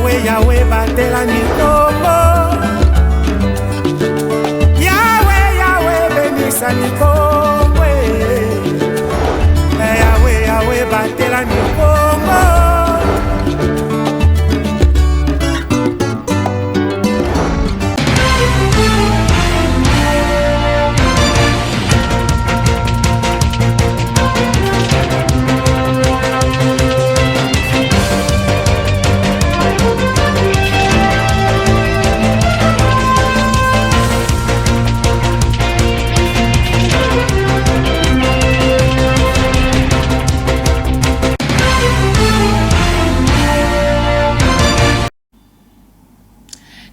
Yahweh, Yahweh, batela Nikongo. Yahweh, Yahweh, benisa Nikongo. Yahweh, Yahweh, batela Nikongo.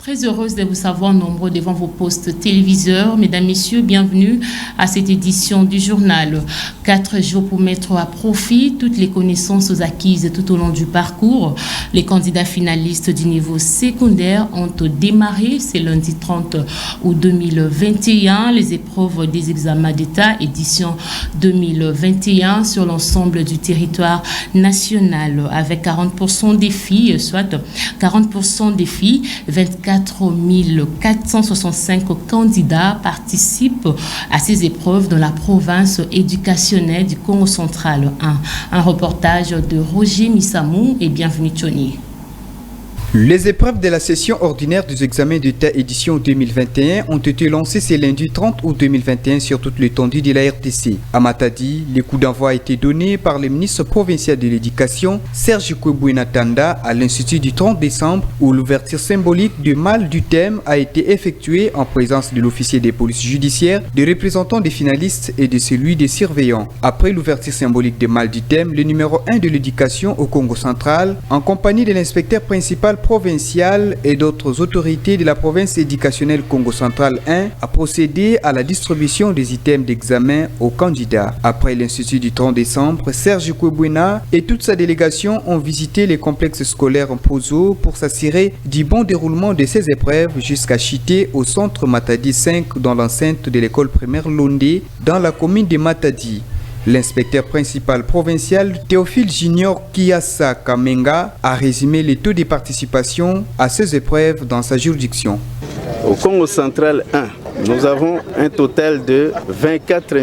Très heureuse de vous savoir nombreux devant vos postes téléviseurs. Mesdames, Messieurs, bienvenue à cette édition du journal. 4 jours pour mettre à profit toutes les connaissances acquises tout au long du parcours. Les candidats finalistes du niveau secondaire ont démarré ce lundi 30 août 2021 les épreuves des examens d'État édition 2021 sur l'ensemble du territoire national avec 40% des filles, soit 40% des filles, 24 465 candidats participent à ces épreuves dans la province éducationnelle du Congo central. Un reportage de Roger Missamou et bienvenue Tony. Les épreuves de la session ordinaire des examens d'État édition 2021 ont été lancées ce lundi 30 août 2021 sur toute l'étendue de la RDC. À Matadi, le coup d'envoi a été donné par le ministre provincial de l'Éducation, Serge Kouébouina Tanda, à l'Institut du 30 décembre, où l'ouverture symbolique du mal du thème a été effectuée en présence de l'officier des polices judiciaires, des représentants des finalistes et de celui des surveillants. Après l'ouverture symbolique du mal du thème, le numéro 1 de l'éducation au Congo central, en compagnie de l'inspecteur principal provinciale et d'autres autorités de la province éducationnelle Congo central 1 a procédé à la distribution des items d'examen aux candidats. Après l'Institut du 30 décembre, Serge Kouébouina et toute sa délégation ont visité les complexes scolaires en Pozo pour s'assurer du bon déroulement de ces épreuves jusqu'à Chité au centre Matadi 5 dans l'enceinte de l'école primaire Londé dans la commune de Matadi. L'inspecteur principal provincial Théophile Junior Kiassa Kamenga a résumé les taux de participation à ces épreuves dans sa juridiction. Au Congo central 1, nous avons un total de 24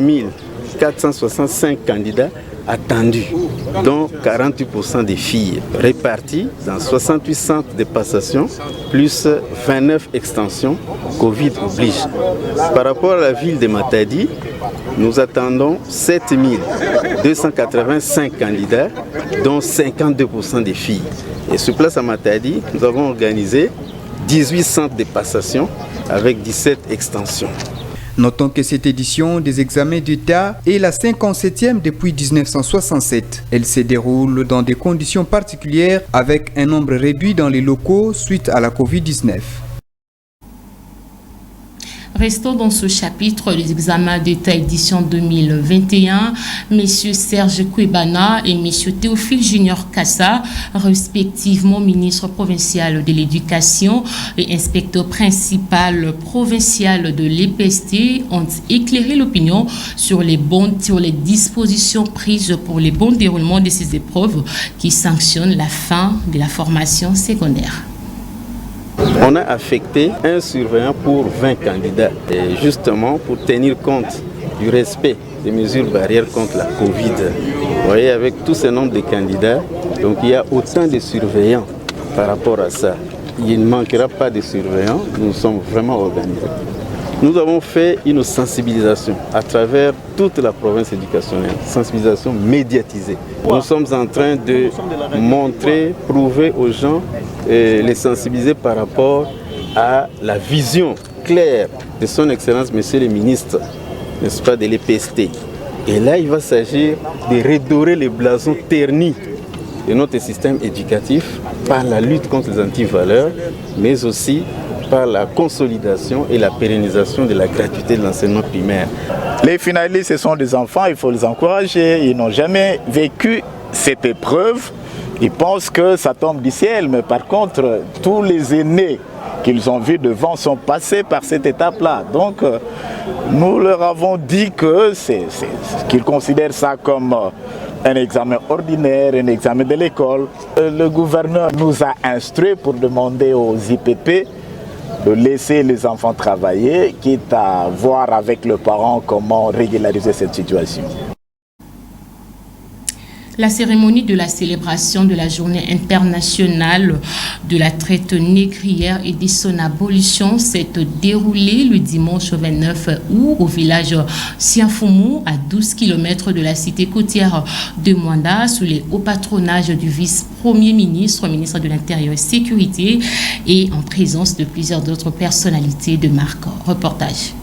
465 candidats attendus, dont 48% des filles, réparties dans 68 centres de passation, plus 29 extensions, Covid oblige. Par rapport à la ville de Matadi, nous attendons 7 285 candidats, dont 52% des filles. Et sur place à Matadi, nous avons organisé 18 centres de passation avec 17 extensions. Notons que cette édition des examens d'État est la 57e depuis 1967. Elle se déroule dans des conditions particulières avec un nombre réduit dans les locaux suite à la Covid-19. Restons dans ce chapitre des examens d'État édition 2021. Messieurs Serge Kouébana et Messieurs Théophile Junior Kassa, respectivement ministre provincial de l'Éducation et inspecteur principal provincial de l'EPST, ont éclairé l'opinion sur les dispositions prises pour le bon déroulement de ces épreuves qui sanctionnent la fin de la formation secondaire. On a affecté un surveillant pour 20 candidats, et justement pour tenir compte du respect des mesures barrières contre la Covid. Vous voyez, avec tout ce nombre de candidats, donc il y a autant de surveillants par rapport à ça. Il ne manquera pas de surveillants, nous sommes vraiment organisés. Nous avons fait une sensibilisation à travers toute la province éducationnelle, sensibilisation médiatisée. Nous sommes en train de montrer, prouver aux gens, les sensibiliser par rapport à la vision claire de son Excellence, Monsieur le ministre, n'est-ce pas, de l'EPST. Et là, il va s'agir de redorer les blasons ternis de notre système éducatif par la lutte contre les antivaleurs, mais aussi par la consolidation et la pérennisation de la gratuité de l'enseignement primaire. Les finalistes, ce sont des enfants, il faut les encourager. Ils n'ont jamais vécu cette épreuve. Ils pensent que ça tombe du ciel, mais par contre, tous les aînés qu'ils ont vus devant sont passés par cette étape-là. Donc, nous leur avons dit que qu'ils considèrent ça comme un examen ordinaire, un examen de l'école. Le gouverneur nous a instruits pour demander aux IPP de laisser les enfants travailler, quitte à voir avec le parent comment régulariser cette situation. La cérémonie de la célébration de la journée internationale de la traite négrière et de son abolition s'est déroulée le dimanche 29 août au village Sianfoumou, à 12 km de la cité côtière de Mwanda, sous les hauts patronages du vice-premier ministre, ministre de l'Intérieur et Sécurité, et en présence de plusieurs autres personnalités de marque. Reportage.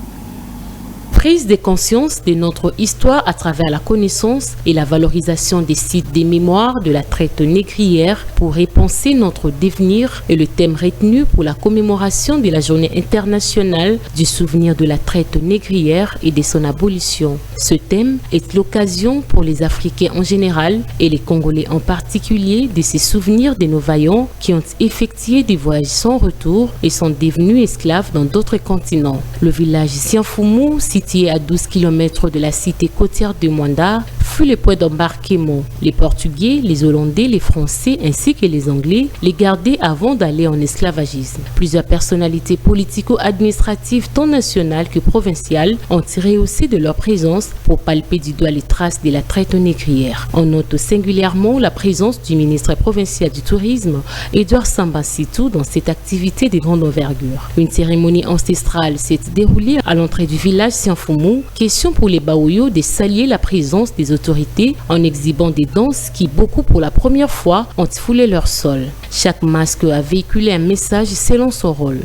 Prise de conscience de notre histoire à travers la connaissance et la valorisation des sites des mémoires de la traite négrière pour repenser notre devenir est le thème retenu pour la commémoration de la journée internationale du souvenir de la traite négrière et de son abolition. Ce thème est l'occasion pour les Africains en général et les Congolais en particulier de se souvenir de nos vaillants qui ont effectué des voyages sans retour et sont devenus esclaves dans d'autres continents. Le village Sianfoumou, situé à 12 km de la cité côtière de Mwanda, fut le point d'embarquement. Les Portugais, les Hollandais, les Français ainsi que les Anglais les gardaient avant d'aller en esclavagisme. Plusieurs personnalités politico-administratives tant nationales que provinciales ont tiré aussi de leur présence pour palper du doigt les traces de la traite négrière. On note singulièrement la présence du ministre provincial du Tourisme, Edouard Samba Sitou, dans cette activité de grande envergure. Une cérémonie ancestrale s'est déroulée à l'entrée du village Sianfoumou. Question pour les Baoyo de saluer la présence des autorités en exhibant des danses qui, beaucoup pour la première fois, ont foulé leur sol. Chaque masque a véhiculé un message selon son rôle.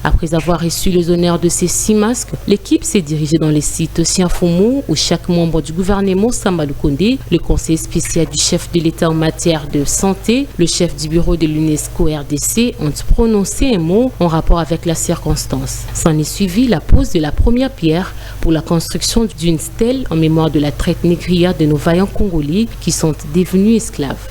Après avoir reçu les honneurs de ces 6 masques, l'équipe s'est dirigée dans les sites Sianfoumou où chaque membre du gouvernement Samba Lukonde, le conseiller spécial du chef de l'État en matière de santé, le chef du bureau de l'UNESCO RDC ont prononcé un mot en rapport avec la circonstance. S'en est suivi la pose de la première pierre pour la construction d'une stèle en mémoire de la traite négrière de nos vaillants Congolais qui sont devenus esclaves.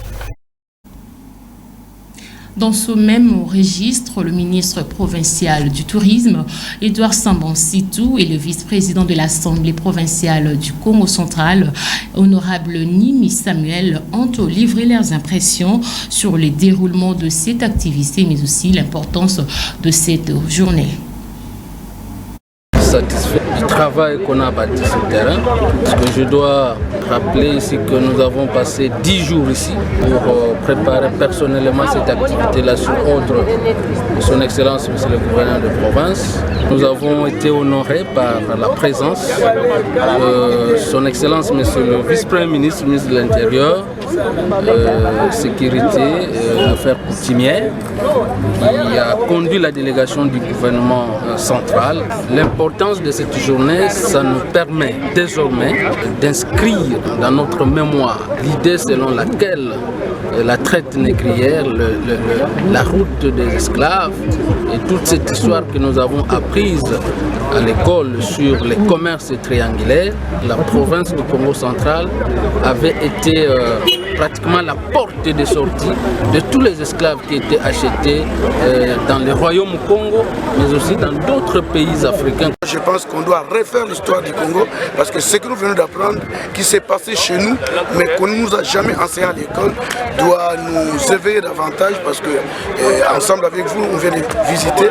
Dans ce même registre, le ministre provincial du Tourisme, Edouard Samba Sitou, et le vice-président de l'Assemblée provinciale du Congo central, honorable Nimi Samuel, ont livré leurs impressions sur le déroulement de cette activité, mais aussi l'importance de cette journée. Satisfait du travail qu'on a bâti sur le terrain. Parce que je dois rappeler ici que nous avons passé 10 jours ici pour préparer personnellement cette activité-là sur ordre de son Excellence, Monsieur le gouverneur de province. Nous avons été honorés par la présence de son Excellence, Monsieur le vice-premier ministre, ministre de l'Intérieur, Sécurité, Affaires coutumières, qui a conduit la délégation du gouvernement central. L'importance de cette journée, ça nous permet désormais d'inscrire dans notre mémoire l'idée selon laquelle la traite négrière, la route des esclaves et toute cette histoire que nous avons apprise à l'école sur les commerces triangulaires, la province du Congo central avait été pratiquement la porte de sortie de tous les esclaves qui étaient achetés dans le royaume du Congo, mais aussi dans d'autres pays africains. Je pense qu'on doit refaire l'histoire du Congo parce que ce que nous venons d'apprendre, qui s'est passé chez nous, mais qu'on ne nous a jamais enseigné à l'école, doit nous éveiller davantage parce que ensemble avec vous, on vient de visiter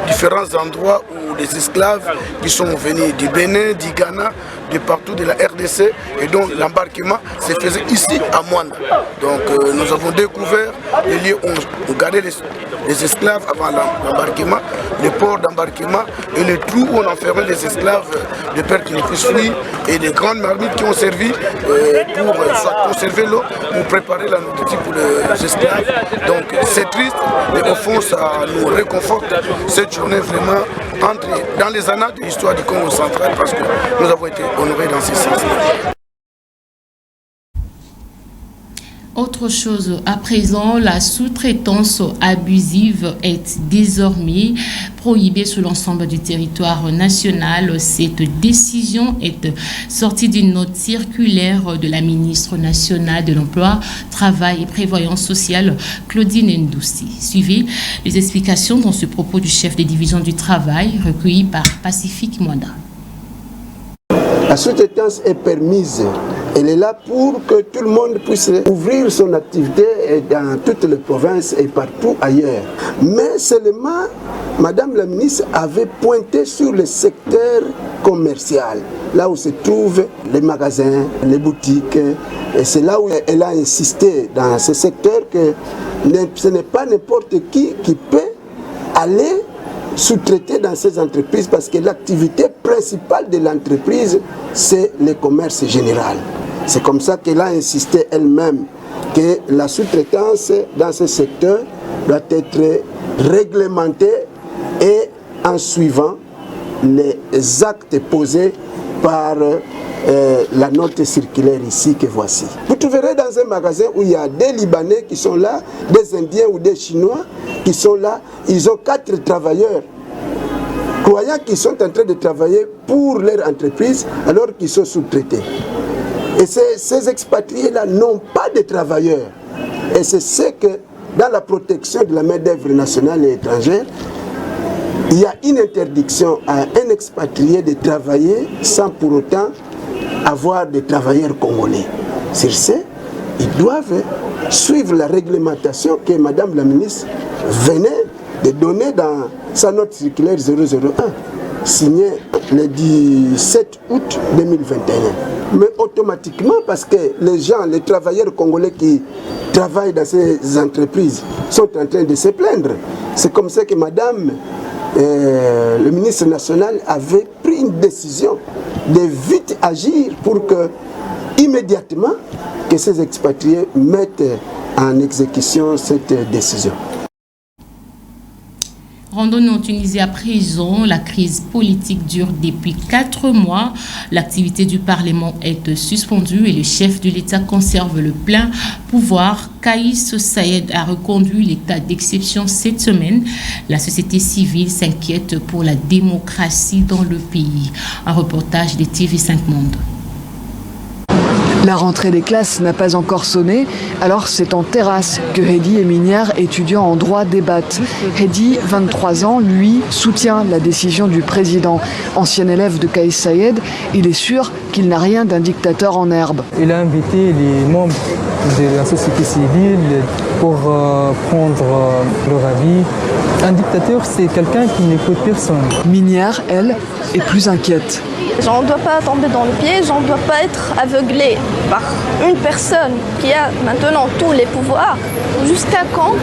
différents endroits où les esclaves qui sont venus du Bénin, du Ghana, de partout de la RDC, et donc l'embarquement se faisait ici à Mwanda. Donc nous avons découvert les lieux où on gardait les esclaves avant l'embarquement, les ports d'embarquement et les trous où on enfermait les esclaves de peur qu'ils ne puissent fuir, et les grandes marmites qui ont servi pour soit conserver l'eau ou préparer la nourriture pour les esclaves. Donc c'est triste, mais au fond ça nous réconforte. Cette journée vraiment entre dans les annales de l'histoire du Congo central parce que nous avons été honorés dans ces 6 ans. Autre chose, à présent, la sous-traitance abusive est désormais prohibée sur l'ensemble du territoire national. Cette décision est sortie d'une note circulaire de la ministre nationale de l'Emploi, Travail et Prévoyance sociale, Claudine Ndoussi. Suivez les explications dans ce propos du chef des divisions du travail recueilli par Pacifique Mwanda. La sous-traitance est permise. Elle est là pour que tout le monde puisse ouvrir son activité dans toutes les provinces et partout ailleurs. Mais seulement, Madame la ministre avait pointé sur le secteur commercial, là où se trouvent les magasins, les boutiques. Et c'est là où elle a insisté dans ce secteur que ce n'est pas n'importe qui peut aller sous-traiter dans ces entreprises parce que l'activité principale de l'entreprise, c'est le commerce général. C'est comme ça qu'elle a insisté elle-même que la sous-traitance dans ce secteur doit être réglementée et en suivant les actes posés par la note circulaire ici que voici. Vous trouverez dans un magasin où il y a des Libanais qui sont là, des Indiens ou des Chinois qui sont là, ils ont 4 travailleurs, croyant qu'ils sont en train de travailler pour leur entreprise alors qu'ils sont sous-traités. Et ces expatriés-là n'ont pas de travailleurs. Et c'est ce que dans la protection de la main-d'œuvre nationale et étrangère, il y a une interdiction à un expatrié de travailler sans pour autant avoir des travailleurs congolais. Sur ce, ils doivent suivre la réglementation que Madame la ministre venait de donner dans sa note circulaire 001, signée le 17 août 2021. Mais automatiquement, parce que les travailleurs congolais qui travaillent dans ces entreprises sont en train de se plaindre. C'est comme ça que Madame le ministre national avait pris une décision de vite agir pour que, immédiatement, que ces expatriés mettent en exécution cette décision. Rendons-nous en Tunisie à présent. La crise politique dure depuis 4 mois. L'activité du Parlement est suspendue et le chef de l'État conserve le plein pouvoir. Kaïs Saïed a reconduit l'état d'exception cette semaine. La société civile s'inquiète pour la démocratie dans le pays. Un reportage de TV5 Monde. La rentrée des classes n'a pas encore sonné, alors c'est en terrasse que Hedi et Minière, étudiants en droit, débattent. Hedi, 23 ans, lui, soutient la décision du président. Ancien élève de Kaïs Saïed, il est sûr qu'il n'a rien d'un dictateur en herbe. Il a invité les membres de la société civile pour prendre leur avis. Un dictateur, c'est quelqu'un qui n'écoute personne. Minière, elle, est plus inquiète. On ne doit pas tomber dans le piège, on ne doit pas être aveuglé par une personne qui a maintenant tous les pouvoirs. Jusqu'à quand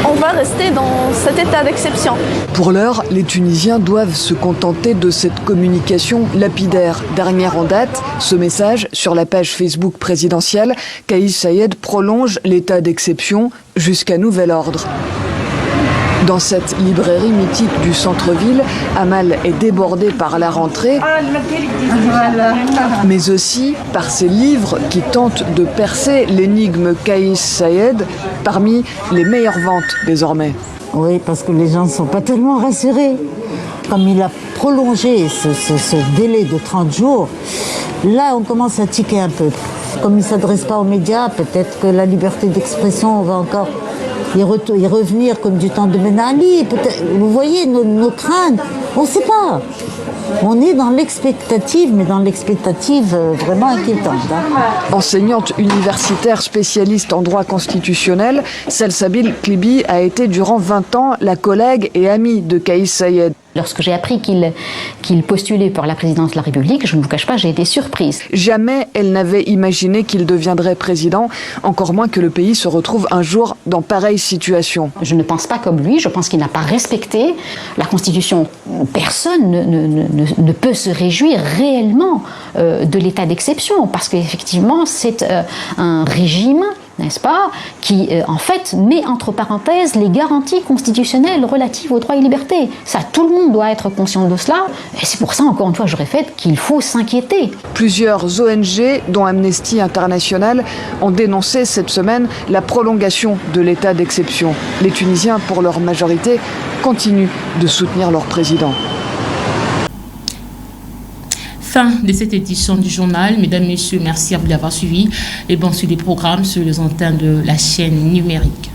on va rester dans cet état d'exception? Pour l'heure, les Tunisiens doivent se contenter de cette communication lapidaire. Dernière en date, ce message sur la page Facebook présidentielle, Kaïs Saïed prolonge l'état d'exception jusqu'à nouvel ordre. Dans cette librairie mythique du centre-ville, Amal est débordée par la rentrée, mais aussi par ces livres qui tentent de percer l'énigme Kaïs Saïed parmi les meilleures ventes désormais. Oui, parce que les gens ne sont pas tellement rassurés. Comme il a prolongé ce délai de 30 jours, là on commence à tiquer un peu. Comme il ne s'adresse pas aux médias, peut-être que la liberté d'expression va encore y revenir comme du temps de Ben Ali. Vous voyez nos craintes, on ne sait pas. On est dans l'expectative, mais dans l'expectative vraiment inquiétante. Enseignante universitaire spécialiste en droit constitutionnel, Salsabil Klibi a été durant 20 ans la collègue et amie de Kaïs Saïed. Lorsque j'ai appris qu'il postulait pour la présidence de la République, je ne vous cache pas, j'ai été surprise. Jamais elle n'avait imaginé qu'il deviendrait président, encore moins que le pays se retrouve un jour dans pareille situation. Je ne pense pas comme lui, je pense qu'il n'a pas respecté la Constitution. Personne ne peut se réjouir réellement de l'état d'exception, parce qu'effectivement, c'est un régime, n'est-ce pas, qui en fait met entre parenthèses les garanties constitutionnelles relatives aux droits et libertés. Ça, tout le monde doit être conscient de cela, et c'est pour ça, encore une fois, je répète, qu'il faut s'inquiéter. Plusieurs ONG, dont Amnesty International, ont dénoncé cette semaine la prolongation de l'état d'exception. Les Tunisiens, pour leur majorité, continuent de soutenir leur président. Fin de cette édition du journal. Mesdames, Messieurs, merci à vous d'avoir suivi. Et bon, sur les programmes, sur les antennes de la chaîne numérique.